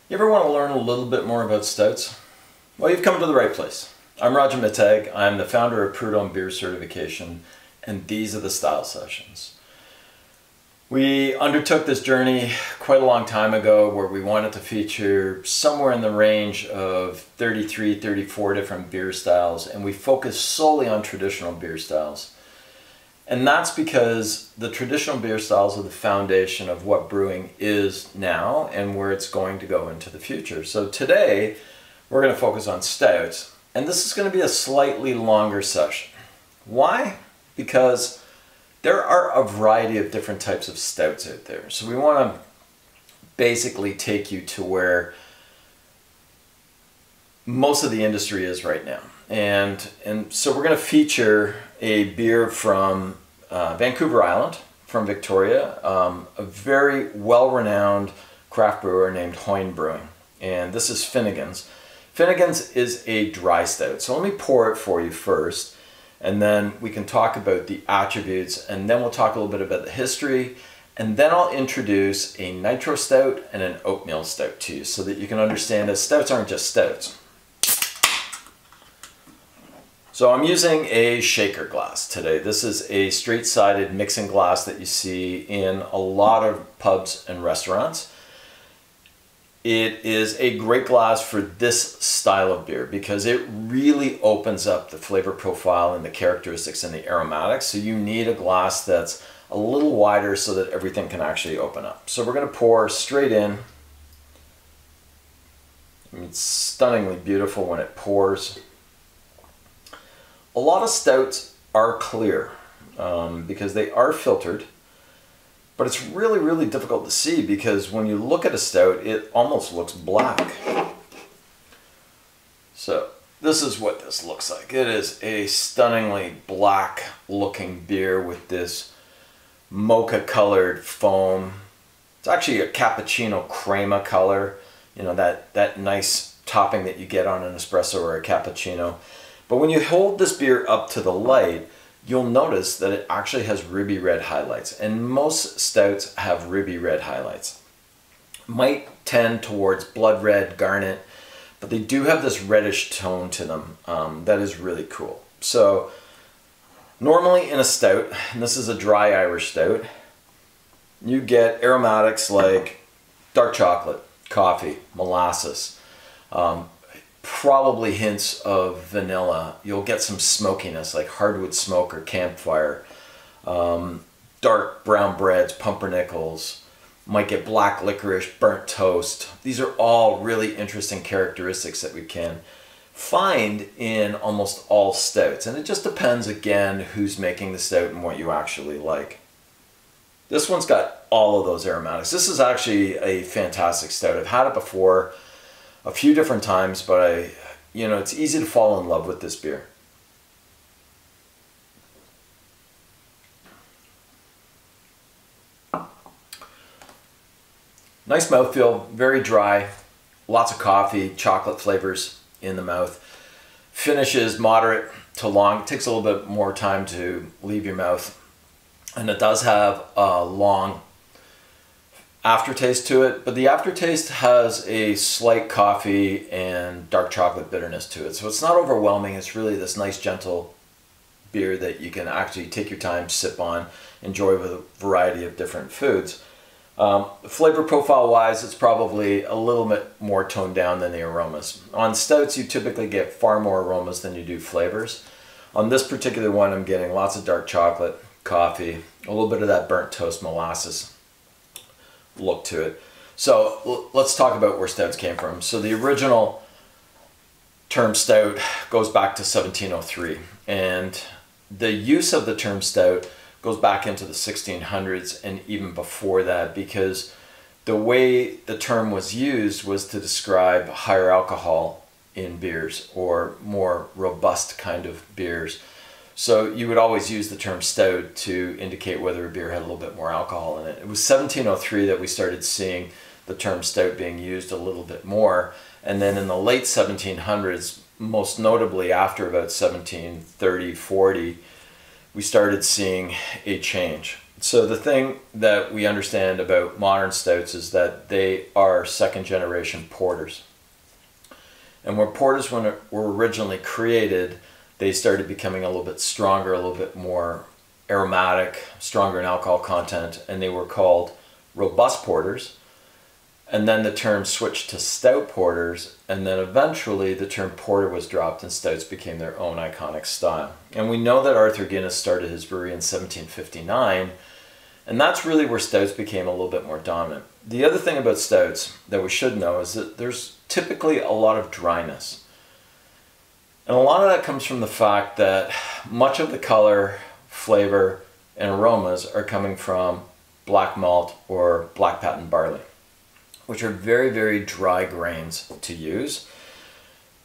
You ever want to learn a little bit more about stouts? Well, you've come to the right place. I'm Roger Mittag. I'm the founder of Prud'homme Beer Certification, and these are the Style Sessions. We undertook this journey quite a long time ago where we wanted to feature somewhere in the range of 33, 34 different beer styles, and we focused solely on traditional beer styles. And that's because the traditional beer styles are the foundation of what brewing is now and where it's going to go into the future. So today, we're going to focus on stouts, and this is going to be a slightly longer session. Why? Because there are a variety of different types of stouts out there. So we want to basically take you to where most of the industry is right now. And so we're going to feature a beer from Vancouver Island, from Victoria, a very well-renowned craft brewer named Hoyne Brewing. And this is Finnegan's. Finnegan's is a dry stout. So let me pour it for you first, and then we can talk about the attributes, and then we'll talk a little bit about the history, and then I'll introduce a nitro stout and an oatmeal stout to you so that you can understand that stouts aren't just stouts. So I'm using a shaker glass today. This is a straight-sided mixing glass that you see in a lot of pubs and restaurants. It is a great glass for this style of beer because it really opens up the flavor profile and the characteristics and the aromatics. So you need a glass that's a little wider so that everything can actually open up. So we're going to pour straight in. I mean, it's stunningly beautiful when it pours. A lot of stouts are clear because they are filtered, but it's really, really difficult to see because when you look at a stout, it almost looks black. So this is what this looks like. It is a stunningly black looking beer with this mocha colored foam. It's actually a cappuccino crema color, you know, that nice topping that you get on an espresso or a cappuccino. But when you hold this beer up to the light, you'll notice that it actually has ruby red highlights. And most stouts have ruby red highlights. Might tend towards blood red, garnet, but they do have this reddish tone to them. That is really cool. So normally in a stout, and this is a dry Irish stout, you get aromatics like dark chocolate, coffee, molasses, probably hints of vanilla. You'll get some smokiness like hardwood smoke or campfire. Dark brown breads, pumpernickels. Might get black licorice, burnt toast. These are all really interesting characteristics that we can find in almost all stouts. And it just depends, again, who's making the stout and what you actually like. This one's got all of those aromatics. This is actually a fantastic stout. I've had it before a few different times, but it's easy to fall in love with this beer. Nice mouthfeel, very dry, lots of coffee, chocolate flavors in the mouth. Finish is moderate to long. It takes a little bit more time to leave your mouth, and it does have a long aftertaste to it, but the aftertaste has a slight coffee and dark chocolate bitterness to it. So it's not overwhelming. It's really this nice gentle beer that you can actually take your time, sip on, enjoy with a variety of different foods. Flavor profile wise, it's probably a little bit more toned down than the aromas. On stouts, you typically get far more aromas than you do flavors. On this particular one, I'm getting lots of dark chocolate, coffee, a little bit of that burnt toast molasses look to it. So let's talk about where stouts came from. So the original term stout goes back to 1703, and the use of the term stout goes back into the 1600s and even before that, because the way the term was used was to describe higher alcohol in beers or more robust kind of beers. So you would always use the term stout to indicate whether a beer had a little bit more alcohol in it. It was 1703 that we started seeing the term stout being used a little bit more. And then in the late 1700s, most notably after about 1730, 40, we started seeing a change. So the thing that we understand about modern stouts is that they are second generation porters. And where porters were originally created, they started becoming a little bit stronger, a little bit more aromatic, stronger in alcohol content, and they were called robust porters. And then the term switched to stout porters, and then eventually the term porter was dropped and stouts became their own iconic style. And we know that Arthur Guinness started his brewery in 1759, and that's really where stouts became a little bit more dominant. The other thing about stouts that we should know is that there's typically a lot of dryness. And a lot of that comes from the fact that much of the color, flavor, and aromas are coming from black malt or black patent barley, which are very, very dry grains to use.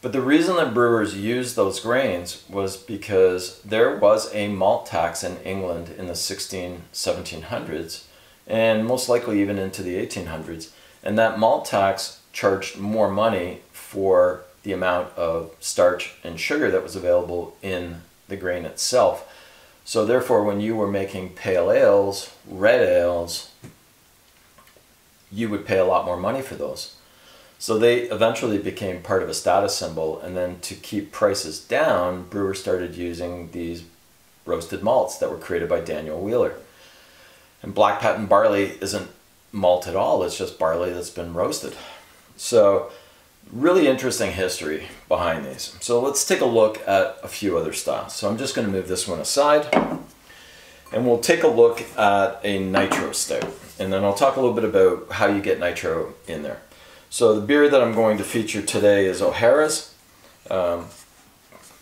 But the reason that brewers used those grains was because there was a malt tax in England in the 1700s, and most likely even into the 1800s. And that malt tax charged more money for the amount of starch and sugar that was available in the grain itself. So therefore, when you were making pale ales, red ales, you would pay a lot more money for those. So they eventually became part of a status symbol, and then to keep prices down, brewers started using these roasted malts that were created by Daniel Wheeler. And black patent barley isn't malt at all, it's just barley that's been roasted. So really interesting history behind these. So let's take a look at a few other styles. So I'm just going to move this one aside, and we'll take a look at a nitro stout, and then I'll talk a little bit about how you get nitro in there. So the beer that I'm going to feature today is O'Hara's,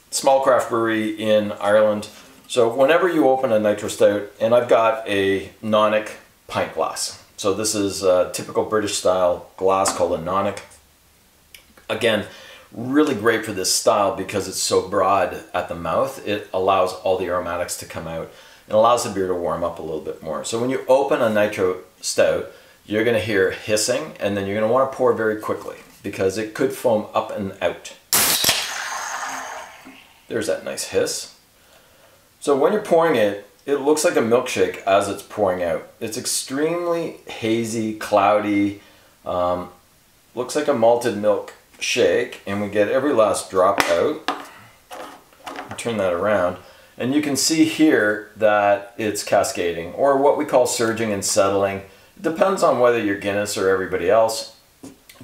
small craft brewery in Ireland. So whenever you open a nitro stout, and I've got a nonic pint glass. So this is a typical British style glass called a nonic. Again, really great for this style because it's so broad at the mouth. It allows all the aromatics to come out and allows the beer to warm up a little bit more. So when you open a nitro stout, you're going to hear hissing, and then you're going to want to pour very quickly because it could foam up and out. There's that nice hiss. So when you're pouring it, it looks like a milkshake as it's pouring out. It's extremely hazy, cloudy, looks like a malted milk shake, and we get every last drop out. Turn that around, and you can see here that it's cascading, or what we call surging and settling. It depends on whether you're Guinness or everybody else.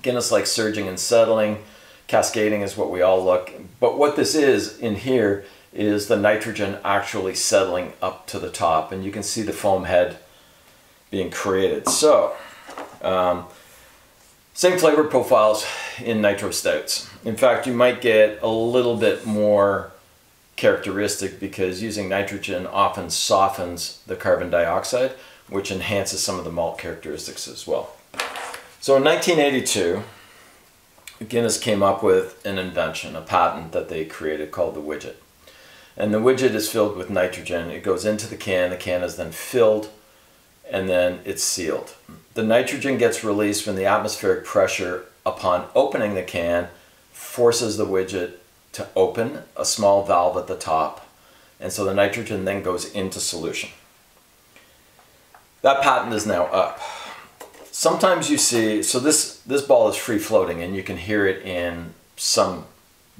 Guinness likes surging and settling. Cascading is what we all look. But what this is in here is the nitrogen actually settling up to the top, and you can see the foam head being created. So, same flavor profiles in nitro stouts. In fact, you might get a little bit more characteristic because using nitrogen often softens the carbon dioxide, which enhances some of the malt characteristics as well. So in 1982, Guinness came up with an invention, a patent that they created called the widget. And the widget is filled with nitrogen. It goes into the can is then filled, and then it's sealed. The nitrogen gets released when the atmospheric pressure upon opening the can forces the widget to open a small valve at the top, and so the nitrogen then goes into solution. That patent is now up. Sometimes you see, so this ball is free floating, and you can hear it in some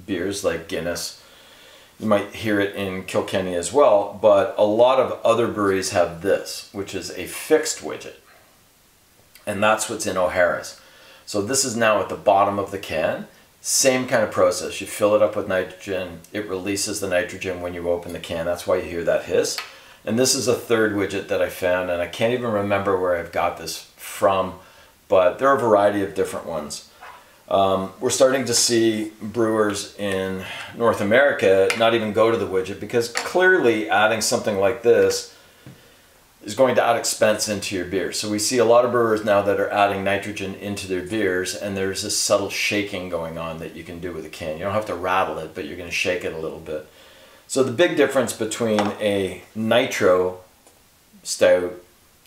beers like Guinness. You might hear it in Kilkenny as well, but a lot of other breweries have this, which is a fixed widget. And that's what's in O'Hara's. So this is now at the bottom of the can. Same kind of process. You fill it up with nitrogen. It releases the nitrogen when you open the can. That's why you hear that hiss. And this is a third widget that I found, and I can't even remember where I've got this from, but there are a variety of different ones. We're starting to see brewers in North America not even go to the widget because clearly adding something like this is going to add expense into your beer. So we see a lot of brewers now that are adding nitrogen into their beers, and there's this subtle shaking going on that you can do with a can. You don't have to rattle it, but you're going to shake it a little bit. So the big difference between a nitro stout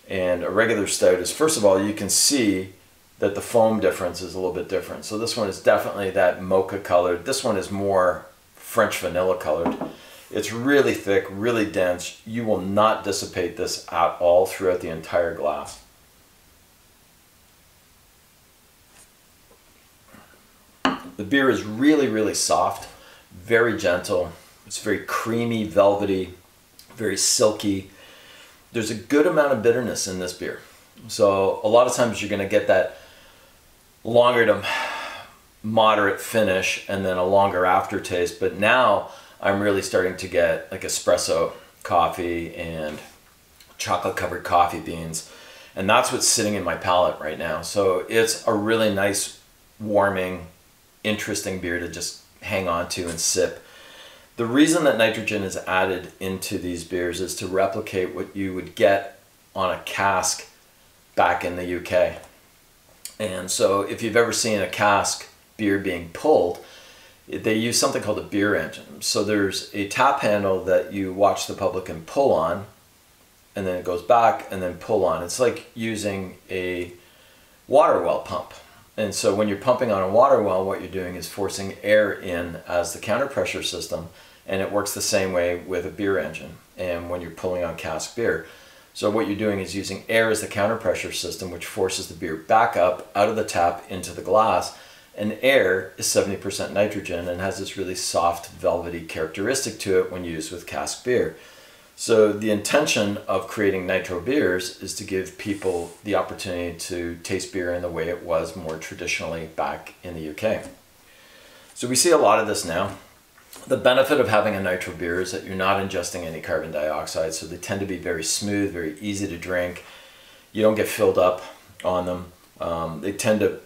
and a regular stout is, first of all, you can see that the foam difference is a little bit different. So this one is definitely that mocha colored. This one is more French vanilla colored. It's really thick, really dense. You will not dissipate this at all throughout the entire glass. The beer is really, really soft, very gentle. It's very creamy, velvety, very silky. There's a good amount of bitterness in this beer. So a lot of times you're going to get that longer to moderate finish and then a longer aftertaste. But now I'm really starting to get like espresso coffee and chocolate covered coffee beans. And that's what's sitting in my palate right now. So it's a really nice, warming, interesting beer to just hang on to and sip. The reason that nitrogen is added into these beers is to replicate what you would get on a cask back in the UK. And so if you've ever seen a cask beer being pulled, they use something called a beer engine. So there's a tap handle that you watch the publican pull on, and then it goes back and then pull on. It's like using a water well pump. And so when you're pumping on a water well, what you're doing is forcing air in as the counter pressure system, and it works the same way with a beer engine and when you're pulling on cask beer. So what you're doing is using air as the counter pressure system, which forces the beer back up out of the tap into the glass. And air is 70% nitrogen and has this really soft, velvety characteristic to it when used with cask beer. So the intention of creating nitro beers is to give people the opportunity to taste beer in the way it was more traditionally back in the UK. So we see a lot of this now. The benefit of having a nitro beer is that you're not ingesting any carbon dioxide, so they tend to be very smooth, very easy to drink. You don't get filled up on them. They tend to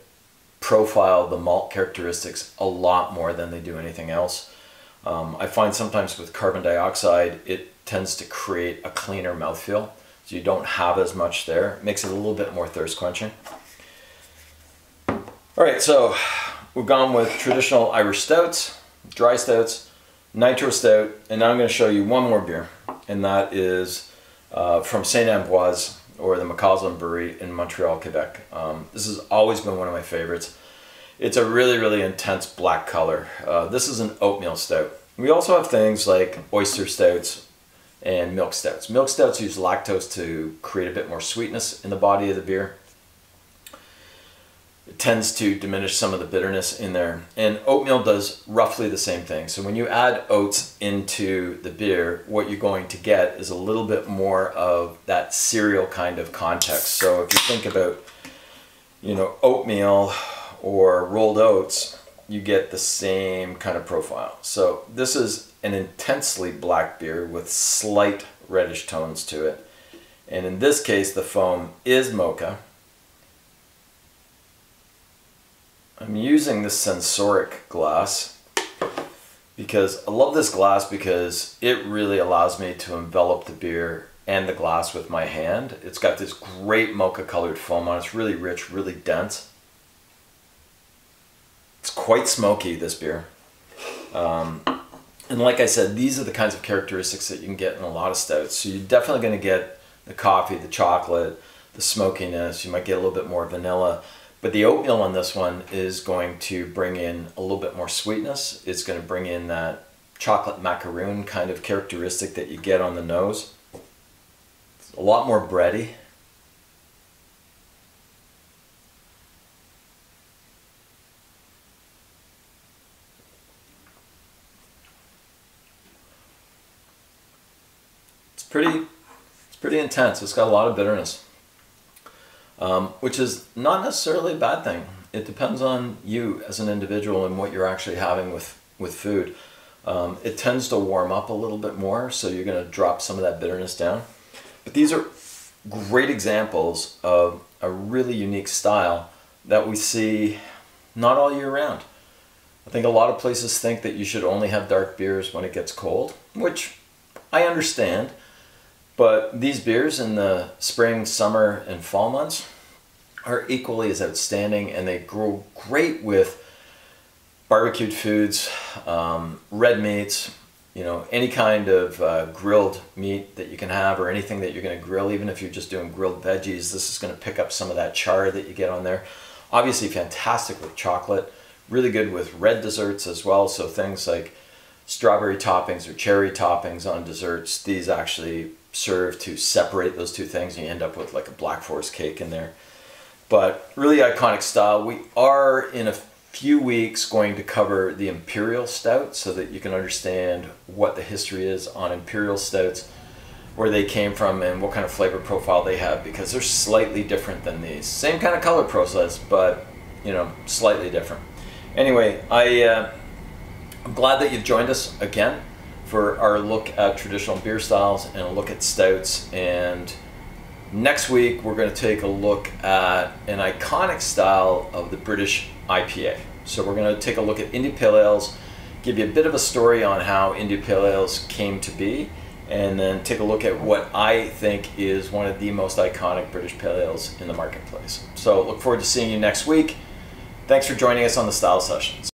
profile the malt characteristics a lot more than they do anything else. I find sometimes with carbon dioxide, it tends to create a cleaner mouthfeel, so you don't have as much there. It makes it a little bit more thirst quenching. All right, so we've gone with traditional Irish stouts, dry stouts, nitro stout, and now I'm going to show you one more beer, and that is from St. Ambroise, or the McCausland Brewery in Montreal, Quebec. This has always been one of my favorites. It's a really, really intense black color. This is an oatmeal stout. We also have things like oyster stouts and milk stouts. Milk stouts use lactose to create a bit more sweetness in the body of the beer. It tends to diminish some of the bitterness in there. And oatmeal does roughly the same thing. So when you add oats into the beer, what you're going to get is a little bit more of that cereal kind of context. So if you think about, you know, oatmeal or rolled oats, you get the same kind of profile. So this is an intensely black beer with slight reddish tones to it. And in this case, the foam is mocha. I'm using this sensoric glass because I love this glass because it really allows me to envelop the beer and the glass with my hand. It's got this great mocha colored foam on it. It's really rich, really dense. It's quite smoky, this beer. And like I said, these are the kinds of characteristics that you can get in a lot of stouts. So you're definitely going to get the coffee, the chocolate, the smokiness. You might get a little bit more vanilla. But the oatmeal on this one is going to bring in a little bit more sweetness. It's going to bring in that chocolate macaroon kind of characteristic that you get on the nose. It's a lot more bready. It's pretty intense. It's got a lot of bitterness. Which is not necessarily a bad thing. It depends on you as an individual and what you're actually having with food. It tends to warm up a little bit more, so you're going to drop some of that bitterness down. But these are great examples of a really unique style that we see not all year round. I think a lot of places think that you should only have dark beers when it gets cold, which I understand. But these beers in the spring, summer, and fall months are equally as outstanding, and they grow great with barbecued foods, red meats, you know, any kind of grilled meat that you can have, or anything that you're going to grill. Even if you're just doing grilled veggies, this is going to pick up some of that char that you get on there. Obviously fantastic with chocolate, really good with red desserts as well. So things like strawberry toppings or cherry toppings on desserts. These actually serve to separate those two things, and you end up with like a Black Forest cake in there. But really iconic style. We are in a few weeks going to cover the Imperial Stout so that you can understand what the history is on Imperial Stouts, where they came from and what kind of flavor profile they have, because they're slightly different than these. Same kind of color process, but you know, slightly different. Anyway, I'm glad that you've joined us again for our look at traditional beer styles and a look at stouts. And next week we're going to take a look at an iconic style of the British IPA. So we're going to take a look at India Pale Ales, give you a bit of a story on how India Pale Ales came to be, and then take a look at what I think is one of the most iconic British Pale Ales in the marketplace. So look forward to seeing you next week. Thanks for joining us on the Style Sessions.